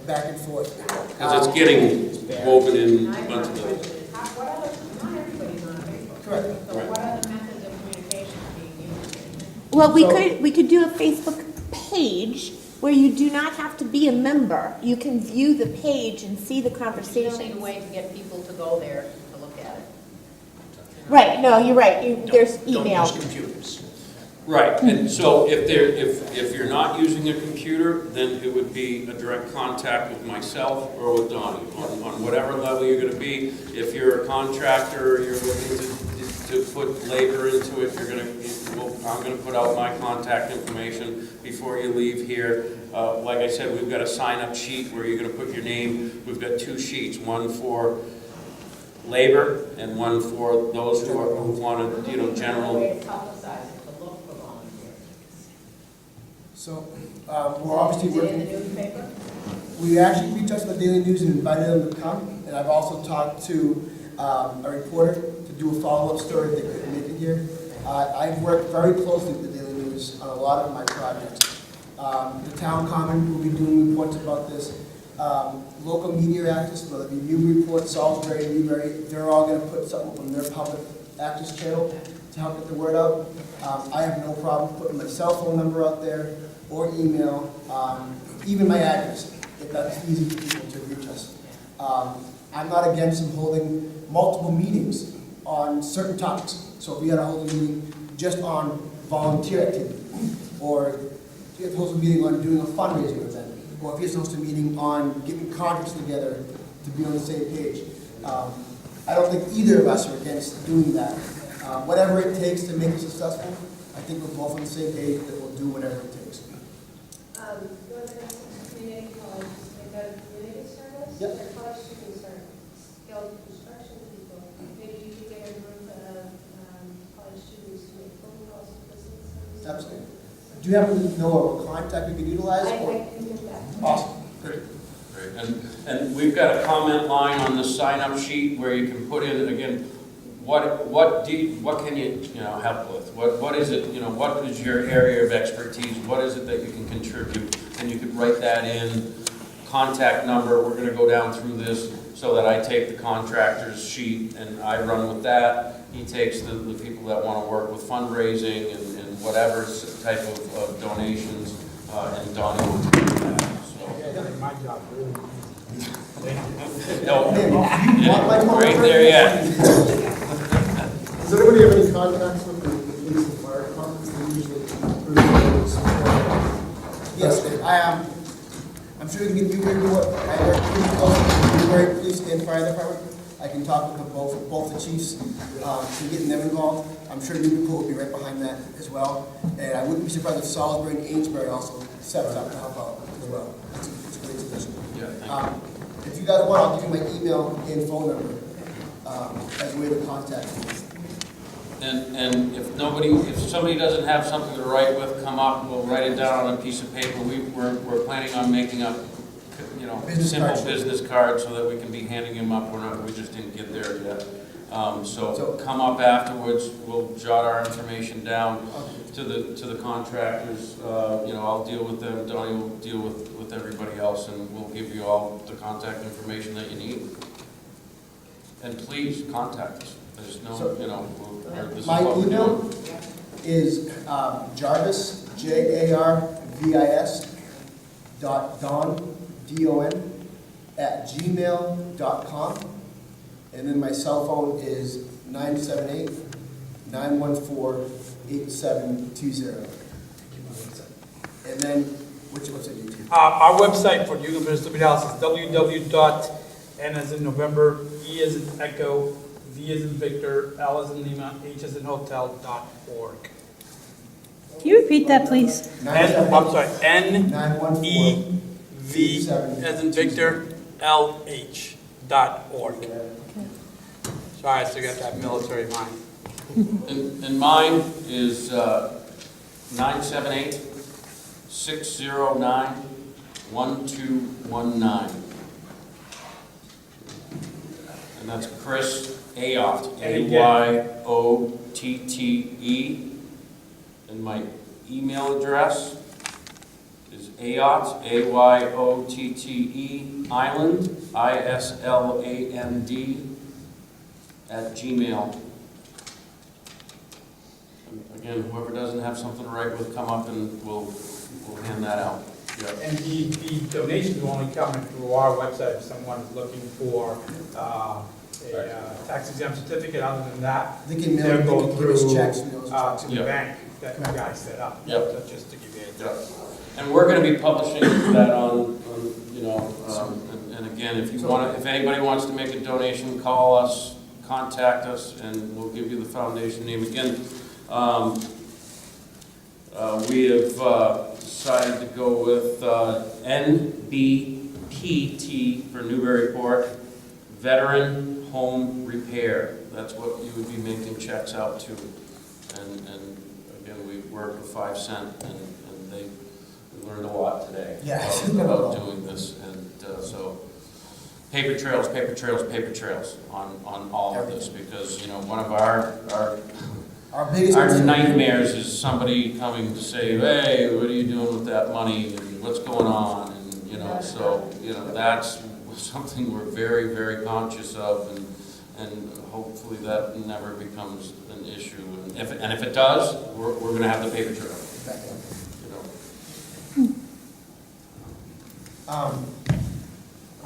back and forth. Because it's getting woven in a bunch of those. Not everybody's on Facebook. Correct. So what other methods of communication are being used? Well, So- we could do a Facebook page where you do not have to be a member. You can view the page and see the You conversation. still need a way to get people to go there to look at it. Right, no, you're right, there's email. Don't use computers. Right, and so if you're not using a computer, then it would be a direct contact with myself or with Donnie, on whatever level you're gonna be. If you're a contractor, you're looking to put labor into it, I'm gonna put out my contact information before you leave here. Like I said, we've got a sign-up sheet where you're gonna put your name. We've got 2 sheets, one for labor and one for those who want to, general. So, we're obviously working. We actually reached out to the Daily News and invited them to come, and I've also talked to a reporter to do a follow-up story if they couldn't make it here. I've worked very closely with the Daily News on a lot of my projects. The town common will be doing reports about this. Local media actors, whether it be Newburyport, Salisbury, Newbury, they're all going to put something on their public access channel to help get the word out. I have no problem putting my cell phone number out there or email, even my address, if that's easy for people to reach us. I'm not against them holding multiple meetings on certain topics. So if we had to hold a meeting just on volunteer activity, or if we had to host a meeting on doing a fundraising event, or if you host a meeting on getting contracts together to be on the same page. I don't think either of us are against doing that. Whatever it takes to make it successful, I think we're both on the same page that we'll do whatever it takes. Community college, they've got a community service, Yep. their college students are skilled construction people. Maybe you could get a group of college students to make phone calls to businesses. Absolutely. Do you happen to know of a contact we could utilize? I can do that. Awesome. Great. Great. And we've got a comment line on the sign-up sheet where you can put in, again, what can you help with? What is it, what is your area of expertise? What is it that you can contribute? And you could write that in, contact number. We're gonna go down through this so that I take the contractor's sheet and I run with that. He takes the people that wanna work with fundraising and whatever type of donations, and Donnie will do that. My job, really. No, Hey, you want my phone right number? there, yeah. Does anybody have any contacts with the police and fire departments? They usually approve those. Yes, I'm sure you can get Newburyport. I work pretty close with Newbury Police and Fire Department. I can talk with both the chiefs, to getting them involved. I'm sure Newburyport will be right behind that as well. And I wouldn't be surprised if Salisbury and Amesbury also steps up to help out as well. It's a great solution. Yeah, thank you. If you guys want, I'll give you my email and phone number, as a way to contact me. And if somebody doesn't have something to write with, come up, we'll write it down on a piece of paper. We're planning on making up, Business simple cards. business cards so that we can be handing them up. We just didn't get there yet. So come up afterwards, we'll jot our information down to the contractors. I'll deal with them, Donnie will deal with everybody else, and we'll give you all the contact information that you need. And please contact us. There's no, this is My what we're email doing. is Jarvis, JARVIS, .don, DON, @gmail.com. And then my cell phone is 978-914-8720. And then, what's it YouTube? Our website for New Municipal House is www.n as in November, E as in Echo, V as in Victor, L as in Lima, H as in Hotel.org. Can you repeat that, please? I'm sorry, N, 914. E, V as in Victor, LH.org. Sorry, I still got that military mind. And mine is 978-609-1219. And that's Chris Ayotte, A-Y-O-T-T-E. And my email address is Ayotte, A-Y-O-T-T-E, Island, I-S-L-A-N-D, @gmail. Again, whoever doesn't have something to write with, come up and we'll hand that out. Yep. And the donations will only come through our website if someone is looking for tax exempt certificate. Other than that, They can they'll go give us through checks, mails, to the Yeah. bank that you guys set up. Yeah. That's just to give you a heads up. And we're gonna be publishing that on you know, and again, if you want to, if anybody wants to make a donation, call us, contact us, and we'll give you the foundation name. Again, we have decided to go with NBPT for Newburyport, Veteran Home Repair. That's what you would be making checks out to. And again, we work with 5 cent, and we learned a lot today Yeah. about doing this. And so paper trails, paper trails, paper trails on all of this, because, you know, one of our biggest nightmares is somebody coming to say, hey, what are you doing with that money, and what's going on, and, you know, so, you know, that's something we're very, very conscious of, and hopefully that never becomes an issue. And if it does, we're going to have the paper trail. You know.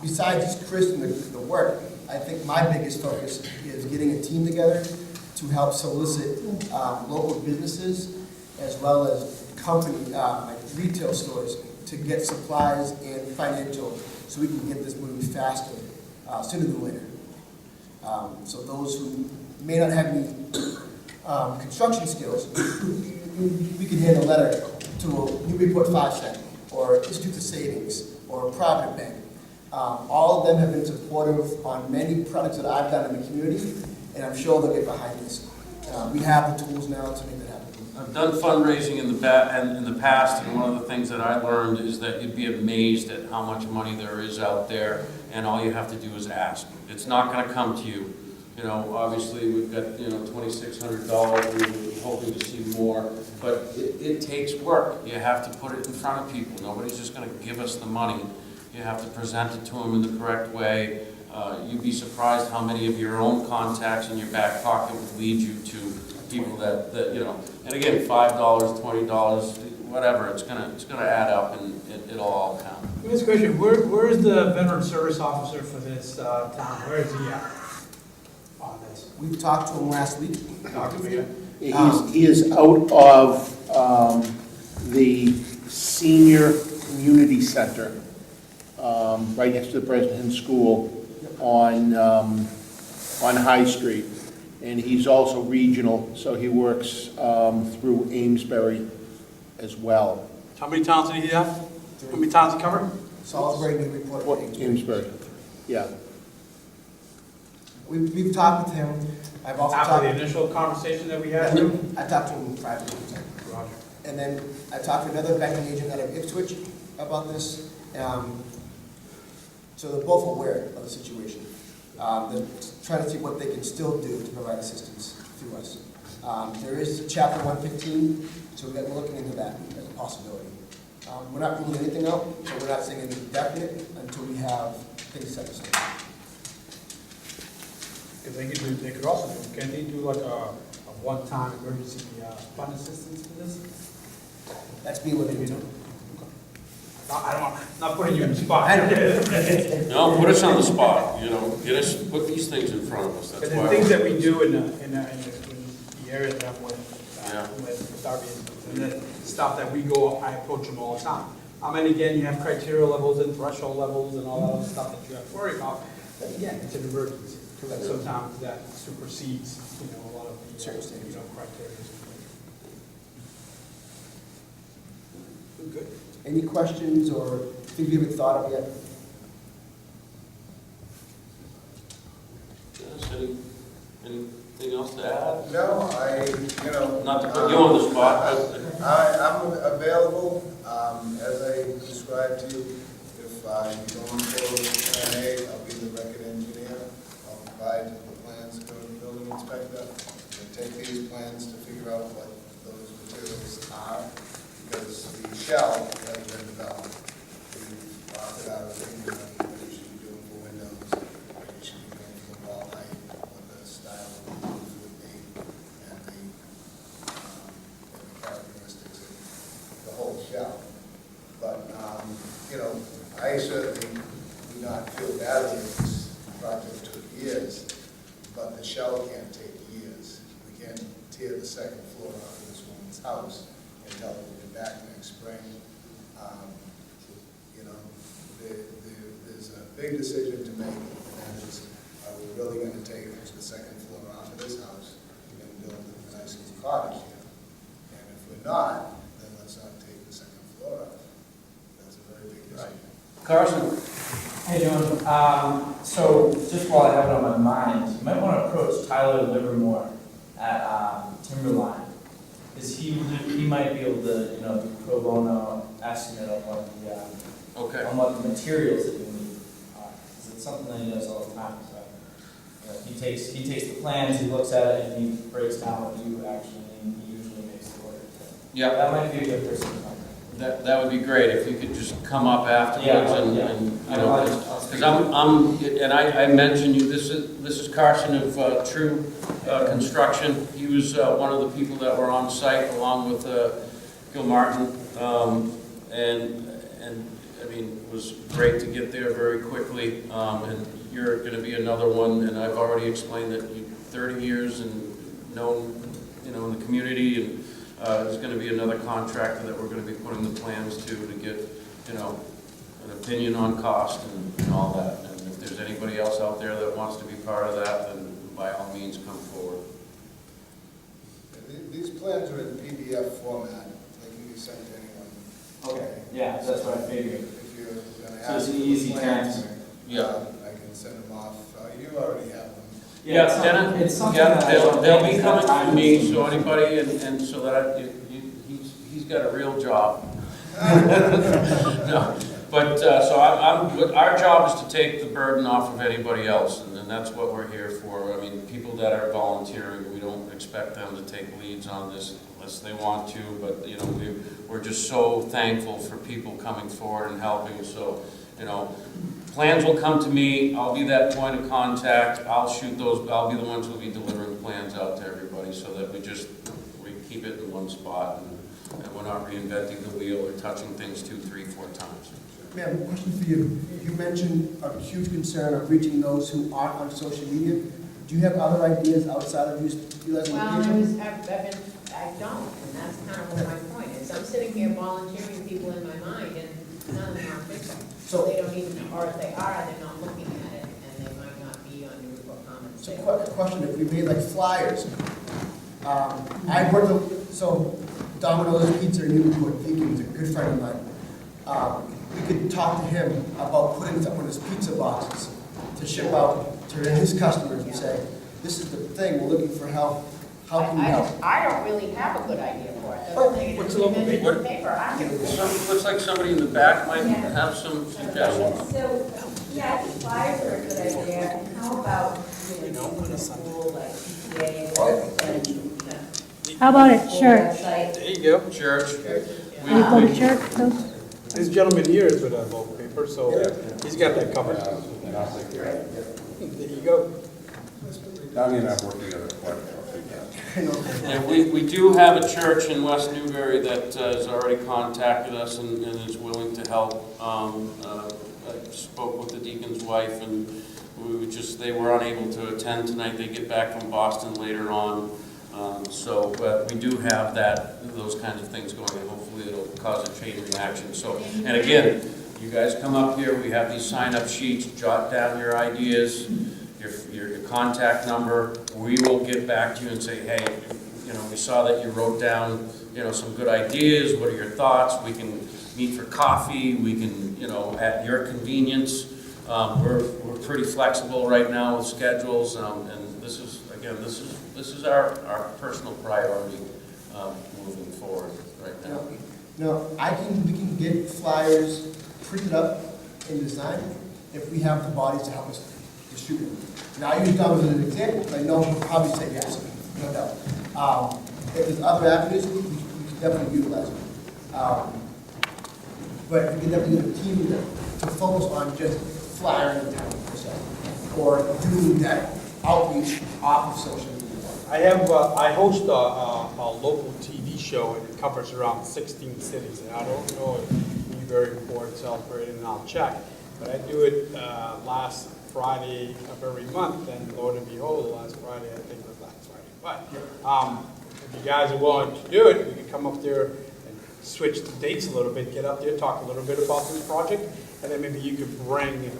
Besides Chris and the work, I think my biggest focus is getting a team together to help solicit local businesses as well as company, like retail stores, to get supplies and financial, so we can get this moving faster, sooner than later. So those who may not have any construction skills, we can hand a letter to a Newburyport 5 Cent, or Institute of Savings, or Provident Bank. All of them have been supportive on many projects that I've done in the community, and I'm sure they'll get behind this. We have the tools now to make that happen. I've done fundraising in the past, and one of the things that I learned is that you'd be amazed at how much money there is out there, and all you have to do is ask. It's not going to come to you. You know, obviously we've got, you know, $2,600. We're hoping to see more, but it takes work. You have to put it in front of people. Nobody's just going to give us the money. You have to present it to them in the correct way. You'd be surprised how many of your own contacts in your back pocket would lead you to people that you know. And again, $5, $20, whatever, it's gonna add up, and it'll all count. Let me ask a question. Where is the veteran service officer for this town? Where is he at on this? We talked to him last week. Talk to me. He is out of the senior community center, right next to the President's School on High Street. And he's also regional, so he works through Amesbury as well. How many towns did he have? How many towns he covered? Salisbury, Newburyport, Amesbury, yeah. We've talked with him. I've also After talked. the initial conversation that we had? I talked to him privately. Roger. And then I talked to another banking agent out of Ipswich about this. So they're both aware of the situation. They're trying to see what they can still do to provide assistance through us. There is a Chapter 115, so we're looking into that as a possibility. We're not ruling anything out, so we're not saying anything definite until we have things set aside. Because they could also do, can they do like a one-time emergency fund assistance for this? That's being looked into. I'm not putting you in the spot. No, put us on the spot, you know, put these things in front of us. That's But why the things that we do in the areas that I'm with our business, and the stuff that we go, I approach them all the time. And again, you have criteria levels and threshold levels and all that other stuff that you have to worry about. But again, it's an emergency. Correct. Sometimes that supersedes, you know, a lot of the, criteria. Good. Any questions or things you haven't thought of yet? Yes, anything else to add? No, Not to put you on the spot. I'm available, as I described to you. If you go on forward with Plan A, I'll be the record engineer. I'll provide the plans to the building inspector, and take these plans to figure out what those materials are, because the shell has been developed. We've opted out of thinking of what you should be doing for windows, what you should be doing for wall height, what the style of the roof would be, and the characteristics of the whole shell. But, I certainly do not feel badly if this project took years. but the shell can't take years. We can't tear the second floor off of this woman's house and tell her to be back next spring. You know, there's a big decision to make, and that is, are we really going to take the second floor off of this house and build a nice little cottage here? And if we're not, then let's not take the second floor off. That's a very big decision. Carson? Hey, John. So just while I have it on my mind, you might want to approach Tyler Livermore at Timberline. Because he might be able to, do pro bono estimate on what on what the materials that you need are. 'Cause it's something that he does all the time. So he takes the plans, he looks at it, and he breaks down what you actually need. He usually makes the order. Yeah. That might be a good person to contact. That would be great, if you could just come up afterwards and, you know, because I mentioned you, this is Carson of True Construction. He was one of the people that were on site along with Gil Martin, and I mean, it was great to get there very quickly, and you're going to be another one, and I've already explained that you 30 years and known, in the community, and there's going to be another contractor that we're going to be putting the plans to get, an opinion on cost and all that. And if there's anybody else out there that wants to be part of that, then by all means come forward. These plans are in PDF format. They can be sent to anyone. Okay, yeah, that's what I figured. If you're going to So ask it's for an easy the plans, transfer. I can send them off. You already have them. Yeah, it's something that I don't they'll think be is coming that to me, time so anybody, and so that he's got a real job. No, but, so our job is to take the burden off of anybody else, and that's what we're here for. I mean, people that are volunteering, we don't expect them to take leads on this unless they want to, but, we're just so thankful for people coming forward and helping, so, plans will come to me, I'll be that point of contact, I'll shoot those, I'll be the ones who'll be delivering plans out to everybody, so that we keep it in one spot, and we're not reinventing the wheel or touching things 2, 3, 4 times. Ma'am, question for you. You mentioned a huge concern of reaching those who aren't on social media. Do you have other ideas outside of utilizing Well, the page? I don't, and that's kind of what my point is. I'm sitting here volunteering people in my mind, and none of them are official. So they don't even, or if they are, they're not looking at it, and they might not be on Newburyport Commons. So question, if we made like flyers, I work with, so Domino's Pizza in Newburyport, Vegan's a good friend of mine. We could talk to him about putting something in his pizza boxes to ship out to his customers and say, this is the thing, we're looking for help, how can we help? I don't really have a good idea for it. The thing is, you mentioned the paper, I'm going to. Looks like somebody in the back might have some suggestions. So, yeah, I think flyers are a good idea, and how about, school, like PTA, How about a church? There you go. Church. You go to church, too? This gentleman here is with a local paper, so he's got that covered. There you go. Donnie and I have worked together quite a few times. Yeah, we do have a church in West Newbury that has already contacted us and is willing to help. I spoke with the deacon's wife, and they were unable to attend tonight. They get back from Boston later on. But we do have those kinds of things going, and hopefully it'll cause a chain reaction. So, and again, you guys come up here, we have these sign-up sheets, jot down your ideas, your contact number. We will get back to you and say, hey, we saw that you wrote down, some good ideas. What are your thoughts? We can meet for coffee. We can, at your convenience. We're pretty flexible right now with schedules, and this is our personal priority moving forward right now. No, we can get flyers printed up and designed if we have the bodies to help us distribute them. Now, I use Dom as an example, because I know he'll probably say yes, no doubt. If there's other avenues, we can definitely utilize them. But we can definitely get a team to focus on just flyering the town per se, or doing that outreach off of social media. I host a local TV show, and it covers around 16 cities, and I don't know if Newburyport celebrated, and I'll check, but I do it last Friday of every month, then lo and behold, the last Friday, I think was last Friday. But if you guys are willing to do it, we can come up there and switch the dates a little bit, get up there, talk a little bit about this project, and then maybe you could bring,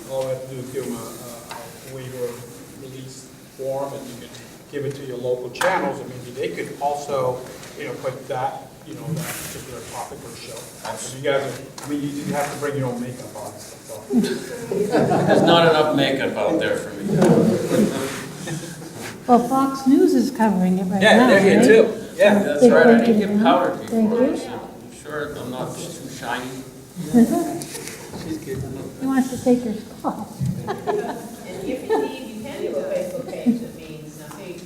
all we have to do is give them a waiver release form, and you can give it to your local channels, and maybe they could also, put that, that particular topic or show. So you guys, you do have to bring your own makeup on, so. There's not enough makeup out there for me. Well, Fox News is covering it right now, Yeah, they're here right? too. Yeah. That's Big right, I breaking didn't get news. powder Thank before. you. I'm sure I'm not too shiny. He wants to take your spot. And if indeed you can do a Facebook page, that means, now see,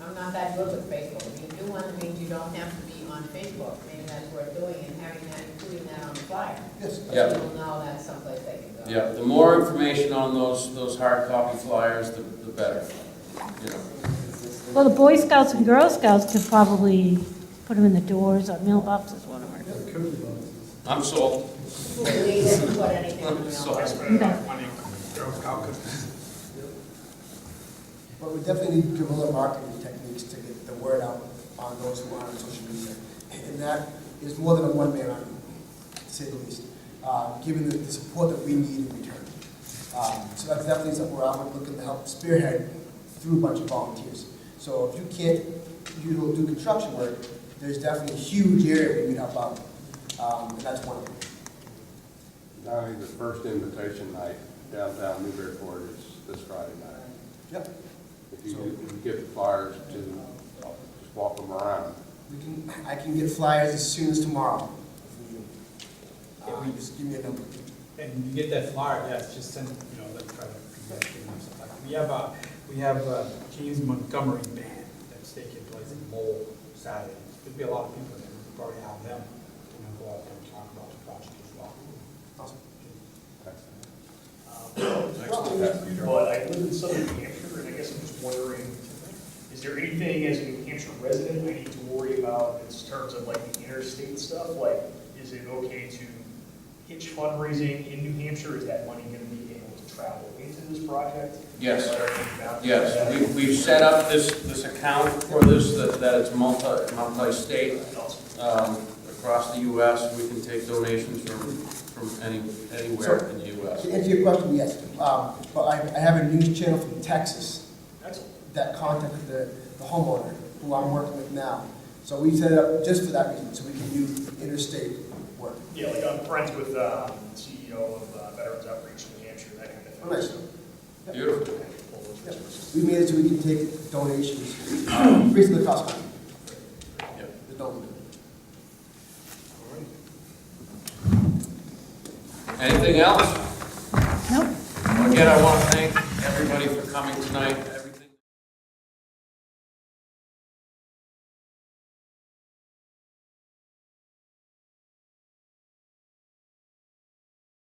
I'm not that good with Facebook. If you do one, it means you don't have to be on Facebook. Maybe that's worth doing and having that, including that on the flyer. Yes. Yeah. People know that's someplace they can go. Yeah, the more information on those hard copy flyers, the better. Well, the Boy Scouts and Girl Scouts could probably put them in the doors or mailboxes, whatever. I'm sold. They didn't put anything on the So- But we definitely need guerrilla marketing techniques to get the word out on those who aren't on social media. And that is more than a one-man army, to say the least, given the support that we need in return. So that's definitely something where I'm looking to help spearhead through a bunch of volunteers. So if you can't do construction work, there's definitely a huge area we can help out, and that's one of them. Donnie, the first invitation night downtown Newburyport is this Friday night. Yep. If you get the flyers to, just walk them around. I can get flyers as soon as tomorrow. Just give me a number. And you get that flyer, yes, just send, let's try to connect and stuff like that. We have James Montgomery Band that's taking place in Lowell Saturday. There'll be a lot of people there. We'll probably have them, go out there and talk about the project as well. Awesome. But I live in southern New Hampshire, and I guess I'm just wondering, is there anything as a New Hampshire resident I need to worry about in terms of like the interstate stuff? Like, is it okay to hitch fundraising in New Hampshire? Is that money going to be able to travel into this project? Yes. Yes, we've set up this account for this, that it's multi-state, across the US. We can take donations from anywhere in the US. To answer your question, yes. But I have a news channel from Texas Excellent. that contacted the homeowner, who I'm working with now. So we set it up just for that reason, so we can do interstate work. Yeah, like I'm friends with the CEO of Veterans Outreach in New Hampshire, that kind of thing. Oh, nice. So, Beautiful. pull those Yep. resources. We made it so we can take donations, basically cost money. Yep. The donor. Anything else? Nope. Again, I want to thank everybody for coming tonight.